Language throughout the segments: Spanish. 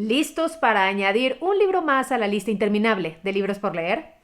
¿Listos para añadir un libro más a la lista interminable de libros por leer?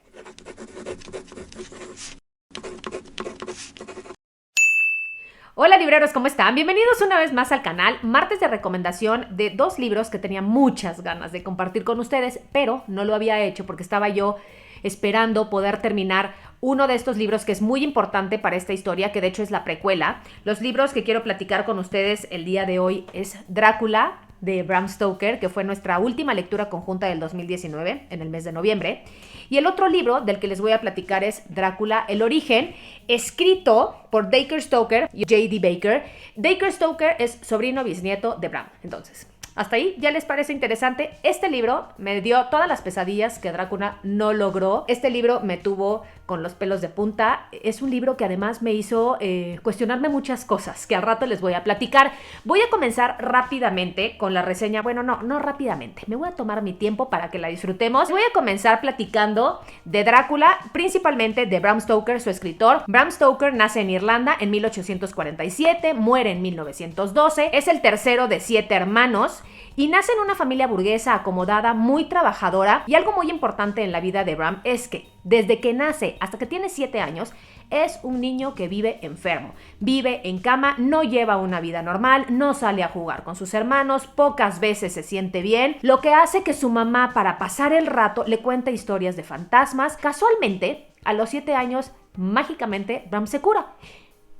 Hola libreros, ¿cómo están? Bienvenidos una vez más al canal, martes de recomendación de dos libros que tenía muchas ganas de compartir con ustedes, pero no lo había hecho porque estaba yo esperando poder terminar uno de estos libros que es muy importante para esta historia, que de hecho es la precuela. Los libros que quiero platicar con ustedes el día de hoy es Drácula, de Bram Stoker, que fue nuestra última lectura conjunta del 2019, en el mes de noviembre. Y el otro libro del que les voy a platicar es Drácula, el origen, escrito por Dacre Stoker y J.D. Baker. Dacre Stoker es sobrino bisnieto de Bram. Entonces, hasta ahí ya les parece interesante. Este libro me dio todas las pesadillas que Drácula no logró. Este libro me tuvo con los pelos de punta. Es un libro que además me hizo cuestionarme muchas cosas que al rato les voy a platicar. Voy a comenzar rápidamente con la reseña. Bueno, no rápidamente. Me voy a tomar mi tiempo para que la disfrutemos. Voy a comenzar platicando de Drácula, principalmente de Bram Stoker, su escritor. Bram Stoker nace en Irlanda en 1847, muere en 1912. Es el tercero de 7 hermanos. Y nace en una familia burguesa acomodada, muy trabajadora, y algo muy importante en la vida de Bram es que desde que nace hasta que tiene 7 años es un niño que vive enfermo, vive en cama, no lleva una vida normal, no sale a jugar con sus hermanos, pocas veces se siente bien, lo que hace que su mamá, para pasar el rato, le cuente historias de fantasmas. Casualmente, a los 7 años, mágicamente, Bram se cura.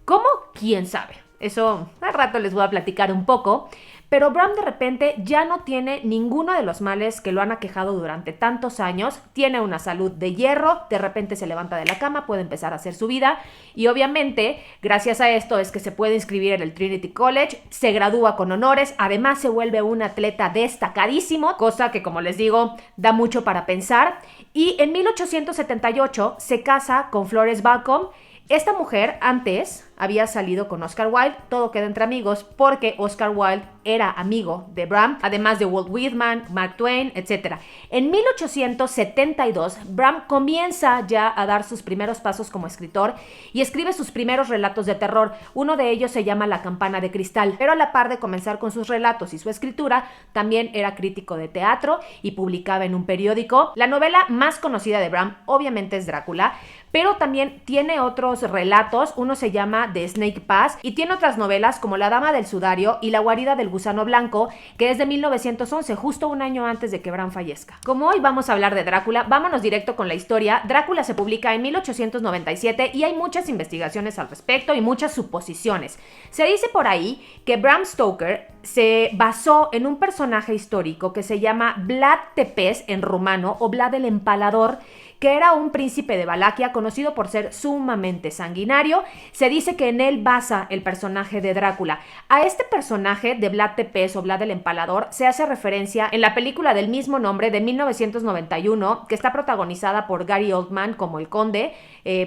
¿Cómo? ¿Quién sabe? Eso al rato les voy a platicar un poco. Pero Bram de repente ya no tiene ninguno de los males que lo han aquejado durante tantos años. Tiene una salud de hierro, de repente se levanta de la cama, puede empezar a hacer su vida. Y obviamente, gracias a esto es que se puede inscribir en el Trinity College, se gradúa con honores, además se vuelve un atleta destacadísimo, cosa que, como les digo, da mucho para pensar. Y en 1878 se casa con Florence Balcom. Esta mujer antes había salido con Oscar Wilde, todo queda entre amigos porque Oscar Wilde era amigo de Bram, además de Walt Whitman, Mark Twain, etc. En 1872, Bram comienza ya a dar sus primeros pasos como escritor y escribe sus primeros relatos de terror. Uno de ellos se llama La campana de cristal, pero a la par de comenzar con sus relatos y su escritura, también era crítico de teatro y publicaba en un periódico. La novela más conocida de Bram obviamente es Drácula, pero también tiene otros relatos. Uno se llama The Snake Pass y tiene otras novelas como La dama del sudario y La guarida del gusano blanco, que es de 1911, justo un año antes de que Bram fallezca. Como hoy vamos a hablar de Drácula, vámonos directo con la historia. Drácula se publica en 1897 y hay muchas investigaciones al respecto y muchas suposiciones. Se dice por ahí que Bram Stoker se basó en un personaje histórico que se llama Vlad Tepes en rumano, o Vlad el Empalador, que era un príncipe de Valaquia conocido por ser sumamente sanguinario. Se dice que en él basa el personaje de Drácula. A este personaje de Vlad Tepes o Vlad el Empalador se hace referencia en la película del mismo nombre de 1991, que está protagonizada por Gary Oldman como el conde,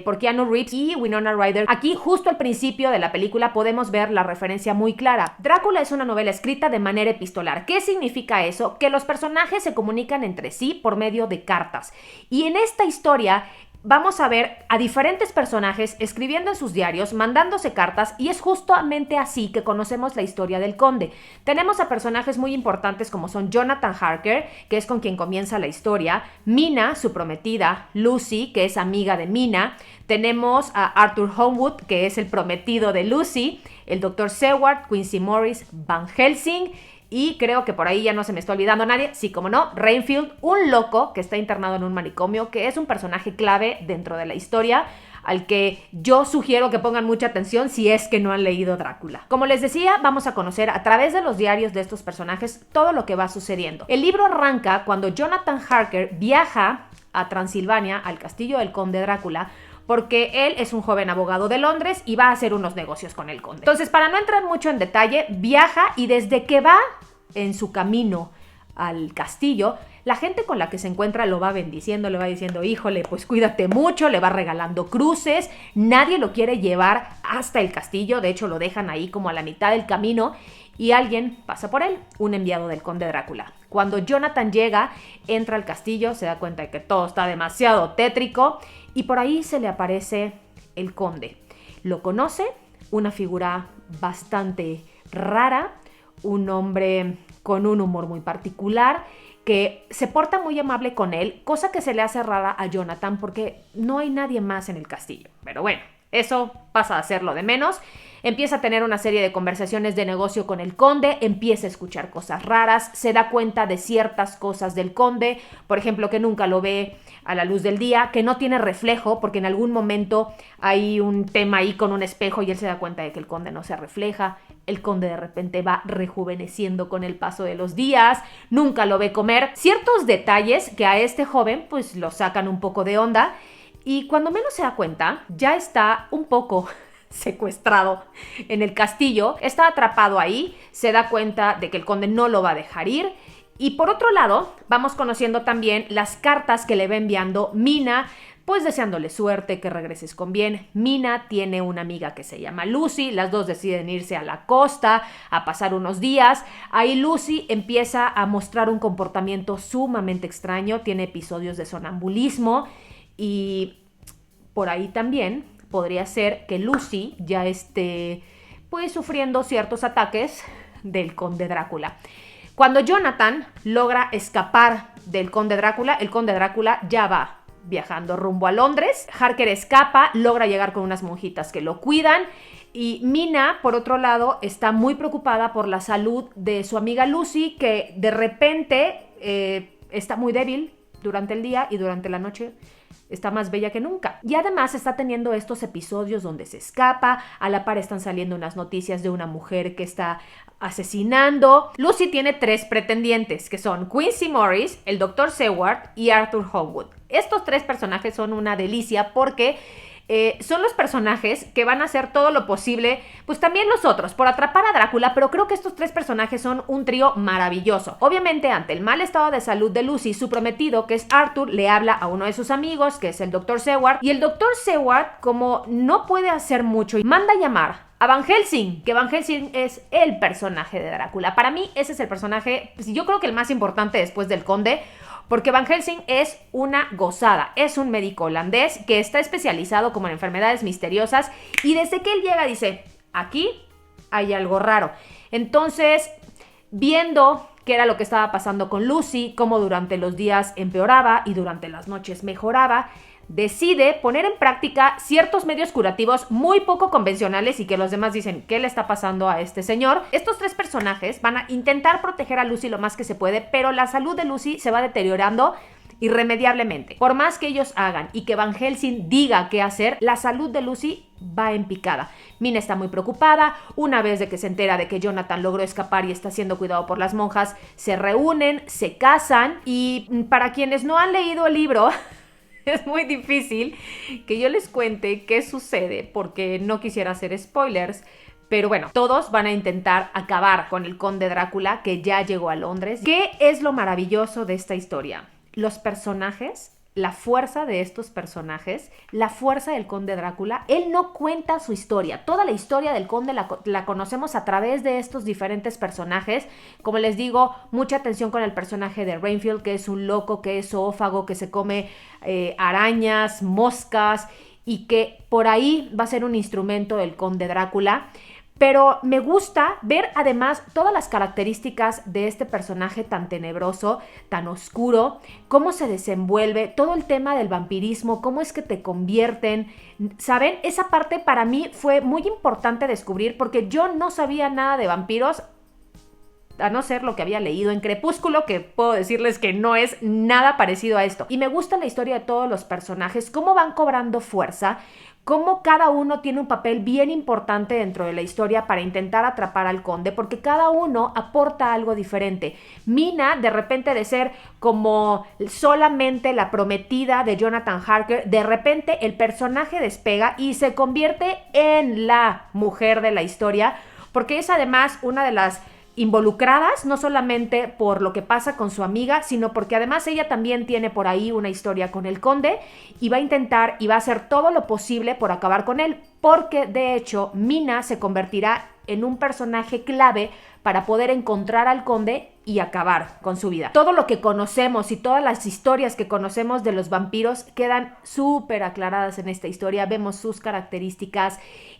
por Keanu Reeves y Winona Ryder. Aquí, justo al principio de la película, podemos ver la referencia muy clara. Drácula es una novela escrita de manera epistolar. ¿Qué significa eso? Que los personajes se comunican entre sí por medio de cartas. Y en esta historia vamos a ver a diferentes personajes escribiendo en sus diarios, mandándose cartas, y es justamente así que conocemos la historia del conde. Tenemos a personajes muy importantes como son Jonathan Harker, que es con quien comienza la historia, Mina, su prometida, Lucy, que es amiga de Mina, tenemos a Arthur Holmwood, que es el prometido de Lucy, el Dr. Seward, Quincy Morris, Van Helsing, y creo que por ahí ya no se me está olvidando a nadie. Sí, como no, Renfield, un loco que está internado en un manicomio, que es un personaje clave dentro de la historia, al que yo sugiero que pongan mucha atención si es que no han leído Drácula. Como les decía, vamos a conocer a través de los diarios de estos personajes todo lo que va sucediendo. El libro arranca cuando Jonathan Harker viaja a Transilvania, al castillo del conde Drácula, porque él es un joven abogado de Londres y va a hacer unos negocios con el conde. Entonces, para no entrar mucho en detalle, viaja y desde que va en su camino al castillo, la gente con la que se encuentra lo va bendiciendo, le va diciendo, híjole, pues cuídate mucho, le va regalando cruces, nadie lo quiere llevar hasta el castillo, de hecho lo dejan ahí como a la mitad del camino y alguien pasa por él, un enviado del conde Drácula. Cuando Jonathan llega, entra al castillo, se da cuenta de que todo está demasiado tétrico y por ahí se le aparece el conde. Lo conoce, una figura bastante rara, un hombre con un humor muy particular, que se porta muy amable con él, cosa que se le hace rara a Jonathan porque no hay nadie más en el castillo. Pero bueno, eso pasa a ser lo de menos. Empieza a tener una serie de conversaciones de negocio con el conde, empieza a escuchar cosas raras, se da cuenta de ciertas cosas del conde, por ejemplo, que nunca lo ve a la luz del día, que no tiene reflejo, porque en algún momento hay un tema ahí con un espejo y él se da cuenta de que el conde no se refleja. El conde de repente va rejuveneciendo con el paso de los días, nunca lo ve comer. Ciertos detalles que a este joven pues lo sacan un poco de onda y cuando menos se da cuenta ya está un poco secuestrado en el castillo, está atrapado ahí, se da cuenta de que el conde no lo va a dejar ir. Y por otro lado, vamos conociendo también las cartas que le va enviando Mina, pues deseándole suerte, que regreses con bien. Mina tiene una amiga que se llama Lucy, las dos deciden irse a la costa a pasar unos días. Ahí Lucy empieza a mostrar un comportamiento sumamente extraño, tiene episodios de sonambulismo y por ahí también podría ser que Lucy ya esté pues sufriendo ciertos ataques del conde Drácula. Cuando Jonathan logra escapar del conde Drácula, el conde Drácula ya va viajando rumbo a Londres. Harker escapa, logra llegar con unas monjitas que lo cuidan y Mina, por otro lado, está muy preocupada por la salud de su amiga Lucy, que de repente está muy débil durante el día y durante la noche está más bella que nunca. Y además está teniendo estos episodios donde se escapa, a la par están saliendo unas noticias de una mujer que está asesinando. Lucy tiene 3 pretendientes, que son Quincy Morris, el Dr. Seward y Arthur Holwood. Estos 3 personajes son una delicia porque son los personajes que van a hacer todo lo posible, pues también los otros, por atrapar a Drácula, pero creo que estos 3 personajes son un trío maravilloso. Obviamente, ante el mal estado de salud de Lucy, su prometido, que es Arthur, le habla a uno de sus amigos, que es el Dr. Seward, y el Dr. Seward, como no puede hacer mucho, manda llamar a Van Helsing, que Van Helsing es el personaje de Drácula. Para mí ese es el personaje, pues, yo creo que el más importante después del conde, porque Van Helsing es una gozada, es un médico holandés que está especializado como en enfermedades misteriosas y desde que él llega dice, aquí hay algo raro. Entonces, viendo qué era lo que estaba pasando con Lucy, cómo durante los días empeoraba y durante las noches mejoraba, decide poner en práctica ciertos medios curativos muy poco convencionales y que los demás dicen, ¿qué le está pasando a este señor? Estos 3 personajes van a intentar proteger a Lucy lo más que se puede, pero la salud de Lucy se va deteriorando irremediablemente. Por más que ellos hagan y que Van Helsing diga qué hacer, la salud de Lucy va en picada. Mina está muy preocupada. Una vez de que se entera de que Jonathan logró escapar y está siendo cuidado por las monjas, se reúnen, se casan y para quienes no han leído el libro, es muy difícil que yo les cuente qué sucede porque no quisiera hacer spoilers. Pero bueno, todos van a intentar acabar con el conde Drácula que ya llegó a Londres. ¿Qué es lo maravilloso de esta historia? Los personajes, la fuerza de estos personajes, la fuerza del conde Drácula. Él no cuenta su historia. Toda la historia del conde la conocemos a través de estos diferentes personajes. Como les digo, mucha atención con el personaje de Renfield, que es un loco, que es zoófago, que se come arañas, moscas y que por ahí va a ser un instrumento del conde Drácula. Pero me gusta ver además todas las características de este personaje tan tenebroso, tan oscuro, cómo se desenvuelve, todo el tema del vampirismo, cómo es que te convierten, ¿saben? Esa parte para mí fue muy importante descubrir porque yo no sabía nada de vampiros, a no ser lo que había leído en Crepúsculo, que puedo decirles que no es nada parecido a esto. Y me gusta la historia de todos los personajes, cómo van cobrando fuerza, cómo cada uno tiene un papel bien importante dentro de la historia para intentar atrapar al conde, porque cada uno aporta algo diferente. Mina, de repente de ser como solamente la prometida de Jonathan Harker, de repente el personaje despega y se convierte en la mujer de la historia, porque es además una de las involucradas, no solamente por lo que pasa con su amiga, sino porque además ella también tiene por ahí una historia con el conde y va a intentar y va a hacer todo lo posible por acabar con él, porque de hecho Mina se convertirá en un personaje clave para poder encontrar al conde y acabar con su vida. Todo lo que conocemos y todas las historias que conocemos de los vampiros quedan súper aclaradas en esta historia. Vemos sus características,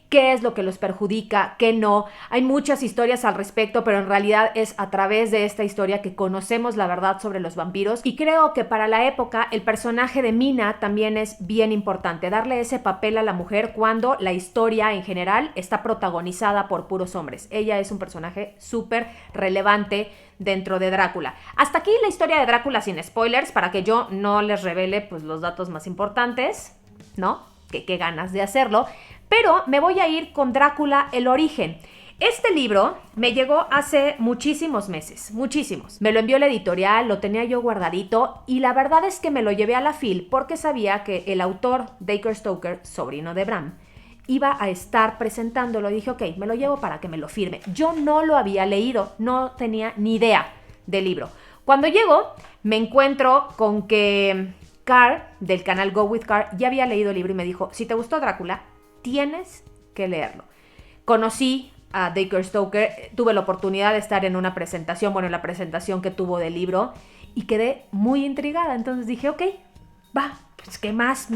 qué es lo que los perjudica, qué no. Hay muchas historias al respecto, pero en realidad es a través de esta historia que conocemos la verdad sobre los vampiros. Y creo que para la época el personaje de Mina también es bien importante, darle ese papel a la mujer cuando la historia en general está protagonizada por puros hombres. Ella es un personaje súper relevante dentro de Drácula. Hasta aquí la historia de Drácula sin spoilers, para que yo no les revele pues los datos más importantes, ¿no? Que qué ganas de hacerlo. Pero me voy a ir con Drácula, el origen. Este libro me llegó hace muchísimos meses, muchísimos. Me lo envió la editorial, lo tenía yo guardadito y la verdad es que me lo llevé a la FIL porque sabía que el autor, Dacre Stoker, sobrino de Bram, iba a estar presentándolo. Dije, ok, me lo llevo para que me lo firme. Yo no lo había leído, no tenía ni idea del libro. Cuando llego, me encuentro con que Carl, del canal Go With Carl, ya había leído el libro y me dijo, si te gustó Drácula, tienes que leerlo. Conocí a Dacre Stoker, tuve la oportunidad de estar en una presentación, en la presentación que tuvo del libro, y quedé muy intrigada. Entonces dije, ok, va, pues ¿qué más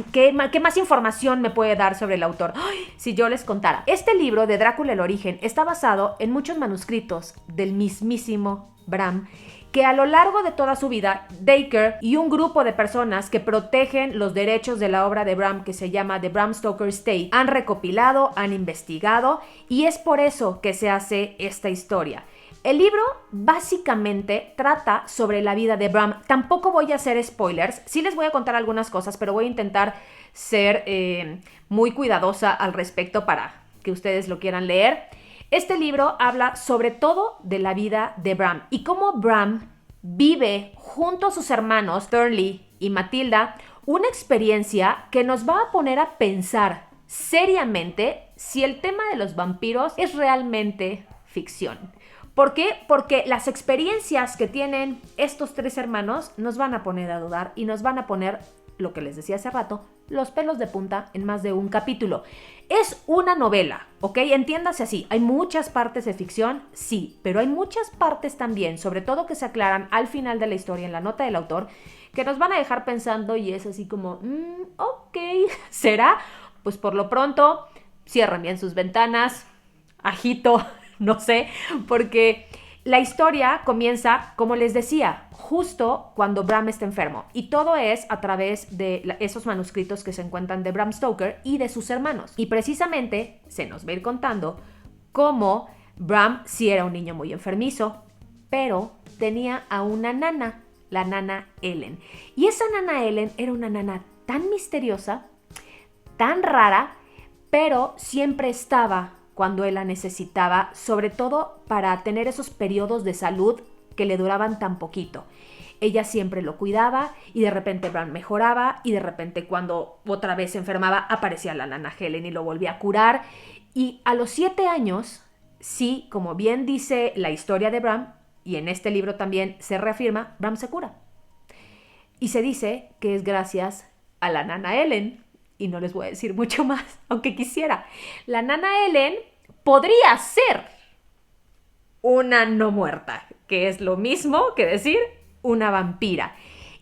información me puede dar sobre el autor? ¡Ay! Si yo les contara. Este libro de Drácula el origen está basado en muchos manuscritos del mismísimo Bram, que a lo largo de toda su vida, Dacre y un grupo de personas que protegen los derechos de la obra de Bram, que se llama The Bram Stoker Estate, han recopilado, han investigado, y es por eso que se hace esta historia. El libro básicamente trata sobre la vida de Bram. Tampoco voy a hacer spoilers, sí les voy a contar algunas cosas, pero voy a intentar ser muy cuidadosa al respecto para que ustedes lo quieran leer. Este libro habla sobre todo de la vida de Bram y cómo Bram vive junto a sus hermanos Thornley y Matilda una experiencia que nos va a poner a pensar seriamente si el tema de los vampiros es realmente ficción. ¿Por qué? Porque las experiencias que tienen estos tres hermanos nos van a poner a dudar y nos van a poner, lo que les decía hace rato, los pelos de punta en más de un capítulo. Es una novela, ¿ok? Entiéndase así. ¿Hay muchas partes de ficción? Sí, pero hay muchas partes también, sobre todo que se aclaran al final de la historia en la nota del autor, que nos van a dejar pensando y es así como, ok, ¿será? Pues por lo pronto, cierren bien sus ventanas, ajito, no sé, porque la historia comienza, como les decía, justo cuando Bram está enfermo. Y todo es a través de esos manuscritos que se encuentran de Bram Stoker y de sus hermanos. Y precisamente se nos va a ir contando cómo Bram sí era un niño muy enfermizo, pero tenía a una nana, la nana Ellen. Y esa nana Ellen era una nana tan misteriosa, tan rara, pero siempre estaba cuando él la necesitaba, sobre todo para tener esos periodos de salud que le duraban tan poquito. Ella siempre lo cuidaba y de repente Bram mejoraba y de repente cuando otra vez se enfermaba aparecía la nana Helen y lo volvía a curar. Y a los 7 años, sí, como bien dice la historia de Bram, y en este libro también se reafirma, Bram se cura. Y se dice que es gracias a la nana Ellen. Y no les voy a decir mucho más, aunque quisiera. La nana Ellen podría ser una no muerta, que es lo mismo que decir una vampira.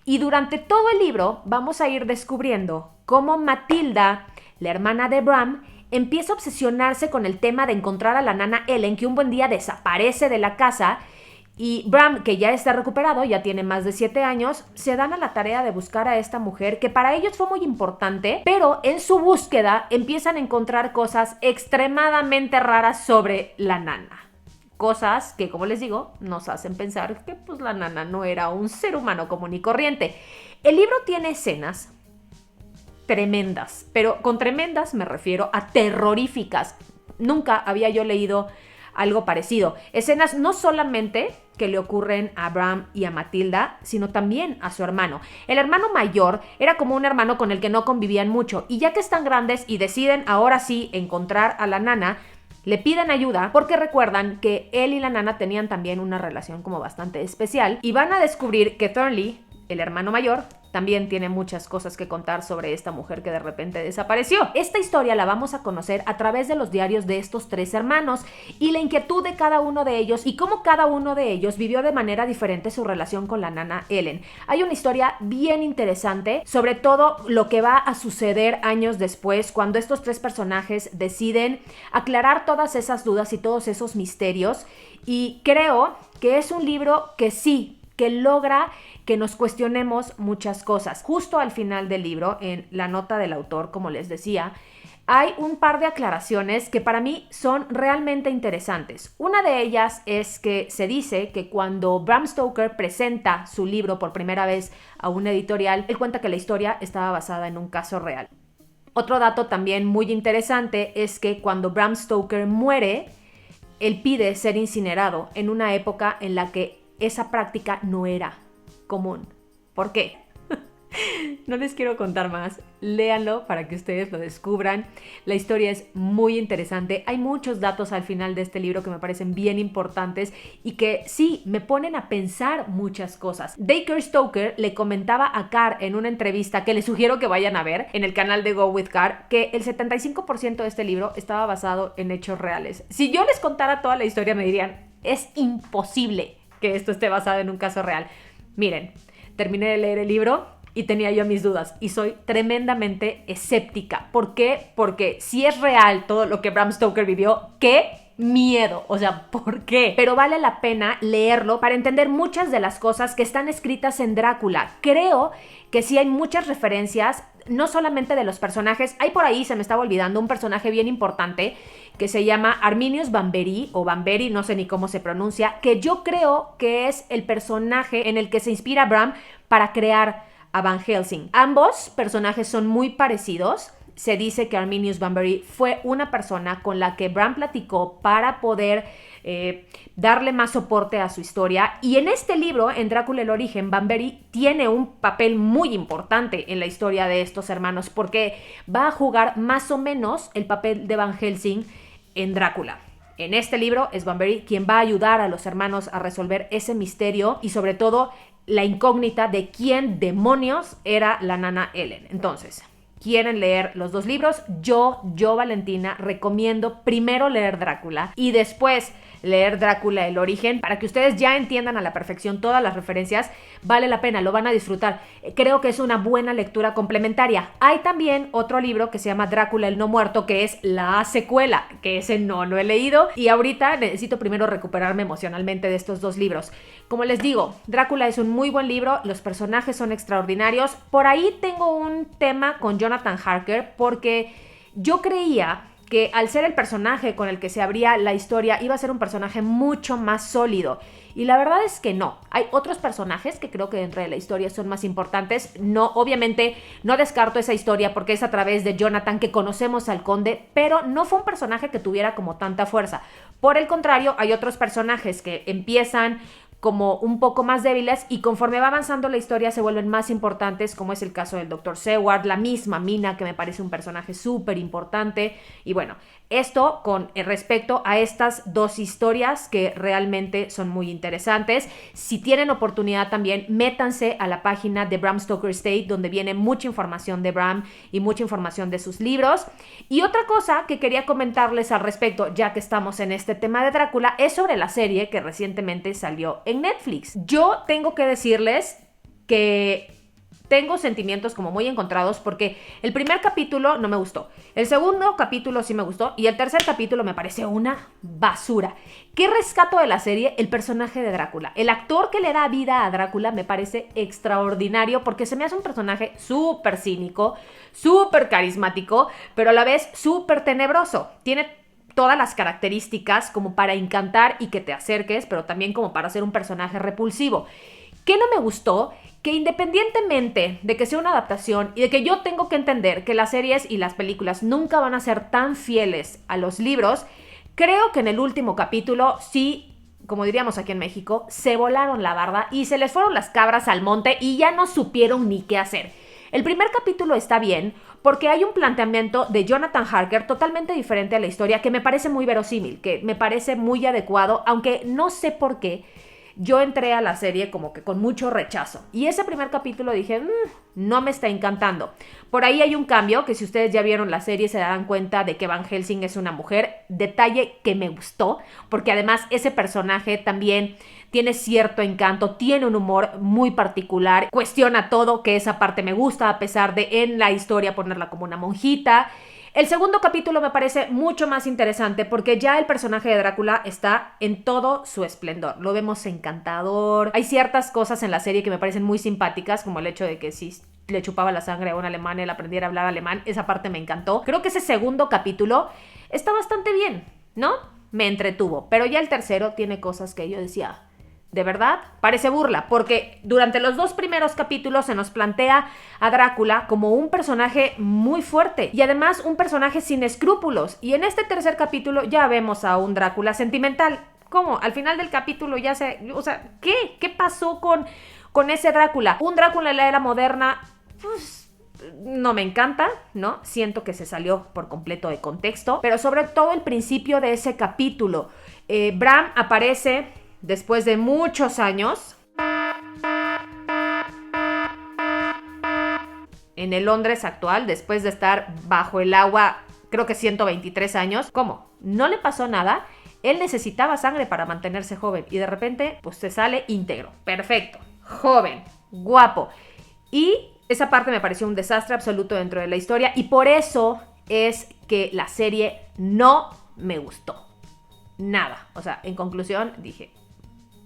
Y durante todo el libro vamos a ir descubriendo cómo Matilda, la hermana de Bram, empieza a obsesionarse con el tema de encontrar a la nana Ellen, que un buen día desaparece de la casa. Y Bram, que ya está recuperado, ya tiene más de 7 años, se dan a la tarea de buscar a esta mujer, que para ellos fue muy importante, pero en su búsqueda empiezan a encontrar cosas extremadamente raras sobre la nana. Cosas que, como les digo, nos hacen pensar que pues la nana no era un ser humano común y corriente. El libro tiene escenas tremendas, pero con tremendas me refiero a terroríficas. Nunca había yo leído algo parecido. Escenas no solamente que le ocurren a Bram y a Matilda, sino también a su hermano. El hermano mayor era como un hermano con el que no convivían mucho, y ya que están grandes y deciden ahora sí encontrar a la nana, le piden ayuda porque recuerdan que él y la nana tenían también una relación como bastante especial, y van a descubrir que Thornley, el hermano mayor, también tiene muchas cosas que contar sobre esta mujer que de repente desapareció. Esta historia la vamos a conocer a través de los diarios de estos 3 hermanos y la inquietud de cada uno de ellos y cómo cada uno de ellos vivió de manera diferente su relación con la nana Ellen. Hay una historia bien interesante, sobre todo lo que va a suceder años después cuando estos 3 personajes deciden aclarar todas esas dudas y todos esos misterios, y creo que es un libro que sí, que logra que nos cuestionemos muchas cosas. Justo al final del libro, en la nota del autor, como les decía, hay un par de aclaraciones que para mí son realmente interesantes. Una de ellas es que se dice que cuando Bram Stoker presenta su libro por primera vez a una editorial, él cuenta que la historia estaba basada en un caso real. Otro dato también muy interesante es que cuando Bram Stoker muere, él pide ser incinerado en una época en la que esa práctica no era común. ¿Por qué? No les quiero contar más, léanlo para que ustedes lo descubran. La historia es muy interesante, hay muchos datos al final de este libro que me parecen bien importantes y que sí, me ponen a pensar muchas cosas. Dacre Stoker le comentaba a Car en una entrevista, que les sugiero que vayan a ver en el canal de Go With Car, que el 75% de este libro estaba basado en hechos reales. Si yo les contara toda la historia me dirían, es imposible que esto esté basado en un caso real. Miren, terminé de leer el libro y tenía yo mis dudas y soy tremendamente escéptica. ¿Por qué? Porque si es real todo lo que Bram Stoker vivió, ¡qué miedo! O sea, ¿por qué? Pero vale la pena leerlo para entender muchas de las cosas que están escritas en Drácula. Creo que sí hay muchas referencias, no solamente de los personajes. Hay por ahí, se me estaba olvidando, un personaje bien importante que se llama Arminius Vanberry, o Vanberry, no sé ni cómo se pronuncia, que yo creo que es el personaje en el que se inspira Bram para crear a Van Helsing. Ambos personajes son muy parecidos. Se dice que Arminius Vanberry fue una persona con la que Bram platicó para poder darle más soporte a su historia. Y en este libro, en Drácula el origen, Vanberry tiene un papel muy importante en la historia de estos hermanos porque va a jugar más o menos el papel de Van Helsing en Drácula. En este libro es Vanberry quien va a ayudar a los hermanos a resolver ese misterio y sobre todo la incógnita de quién demonios era la nana Ellen. Entonces, ¿quieren leer los 2 libros? Yo, Valentina, recomiendo primero leer Drácula y después leer Drácula el origen para que ustedes ya entiendan a la perfección todas las referencias. Vale la pena, lo van a disfrutar. Creo que es una buena lectura complementaria. Hay también otro libro que se llama Drácula el no muerto, que es la secuela, que ese no lo he leído y ahorita necesito primero recuperarme emocionalmente de estos 2 libros. Como les digo, Drácula es un muy buen libro, los personajes son extraordinarios. Por ahí tengo un tema con Jonathan Harker porque yo creía que al ser el personaje con el que se abría la historia iba a ser un personaje mucho más sólido. Y la verdad es que no. Hay otros personajes que creo que dentro de la historia son más importantes. No, obviamente no descarto esa historia porque es a través de Jonathan que conocemos al conde, pero no fue un personaje que tuviera como tanta fuerza. Por el contrario, hay otros personajes que empiezan como un poco más débiles y conforme va avanzando la historia se vuelven más importantes, como es el caso del Dr. Seward, la misma Mina, que me parece un personaje súper importante. Y bueno, esto con respecto a estas 2 historias que realmente son muy interesantes. Si tienen oportunidad también, métanse a la página de Bram Stoker Estate, donde viene mucha información de Bram y mucha información de sus libros. Y otra cosa que quería comentarles al respecto, ya que estamos en este tema de Drácula, es sobre la serie que recientemente salió en Netflix. Yo tengo que decirles que tengo sentimientos como muy encontrados porque el primer capítulo no me gustó, el segundo capítulo sí me gustó y el tercer capítulo me parece una basura. ¿Qué rescato de la serie? El personaje de Drácula. El actor que le da vida a Drácula me parece extraordinario porque se me hace un personaje súper cínico, súper carismático, pero a la vez súper tenebroso. Tiene todas las características como para encantar y que te acerques, pero también como para ser un personaje repulsivo. ¿Qué no me gustó? Que independientemente de que sea una adaptación y de que yo tengo que entender que las series y las películas nunca van a ser tan fieles a los libros, creo que en el último capítulo sí, como diríamos aquí en México, se volaron la barda y se les fueron las cabras al monte y ya no supieron ni qué hacer. El primer capítulo está bien porque hay un planteamiento de Jonathan Harker totalmente diferente a la historia que me parece muy verosímil, que me parece muy adecuado, aunque no sé por qué. yo entré a la serie como que con mucho rechazo. Y ese primer capítulo dije, no me está encantando. Por ahí hay un cambio, que si ustedes ya vieron la serie se darán cuenta de que Van Helsing es una mujer. Detalle que me gustó, porque además ese personaje también tiene cierto encanto, tiene un humor muy particular, cuestiona todo, que esa parte me gusta, a pesar de en la historia ponerla como una monjita. El segundo capítulo me parece mucho más interesante porque ya el personaje de Drácula está en todo su esplendor. Lo vemos encantador. Hay ciertas cosas en la serie que me parecen muy simpáticas, como el hecho de que si le chupaba la sangre a un alemán y él aprendiera a hablar alemán. Esa parte me encantó. Creo que ese segundo capítulo está bastante bien, ¿no? Me entretuvo. Pero ya el tercero tiene cosas que yo decía... De verdad, parece burla, porque durante los 2 primeros capítulos se nos plantea a Drácula como un personaje muy fuerte y además un personaje sin escrúpulos. Y en este tercer capítulo ya vemos a un Drácula sentimental. ¿Cómo? Al final del capítulo ya se... O sea, ¿qué? ¿Qué pasó con ese Drácula? Un Drácula en la era moderna... Pues, no me encanta, ¿no? Siento que se salió por completo de contexto. Pero sobre todo el principio de ese capítulo. Bram aparece... Después de muchos años, en el Londres actual, después de estar bajo el agua, creo que 123 años, ¿cómo? ¿No le pasó nada? Él necesitaba sangre para mantenerse joven y de repente, pues se sale íntegro, perfecto, joven, guapo. Y esa parte me pareció un desastre absoluto dentro de la historia y por eso es que la serie no me gustó. Nada. O sea, en conclusión, dije...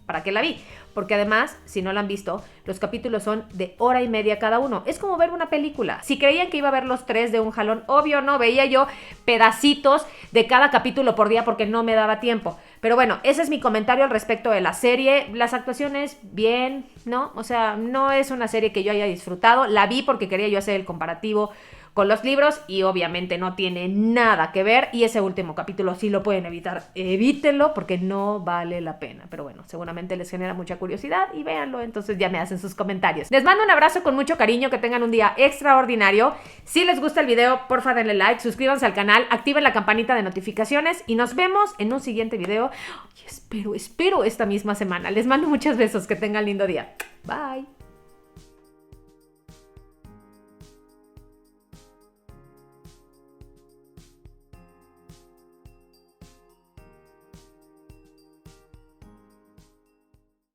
¿Para qué la vi? Porque además, si no la han visto, los capítulos son de 1 hora y media cada uno. Es como ver una película. Si creían que iba a ver los 3 de un jalón, obvio no, veía yo pedacitos de cada capítulo por día porque no me daba tiempo. Pero bueno, ese es mi comentario al respecto de la serie. Las actuaciones, bien, ¿no? O sea, no es una serie que yo haya disfrutado. La vi porque quería yo hacer el comparativo con los libros y obviamente no tiene nada que ver y ese último capítulo sí lo pueden evitar, evítenlo porque no vale la pena, pero bueno, seguramente les genera mucha curiosidad y véanlo, entonces ya me hacen sus comentarios. Les mando un abrazo con mucho cariño, que tengan un día extraordinario. Si les gusta el video, porfa denle like, suscríbanse al canal, activen la campanita de notificaciones y nos vemos en un siguiente video y espero esta misma semana. Les mando muchos besos, que tengan lindo día. Bye.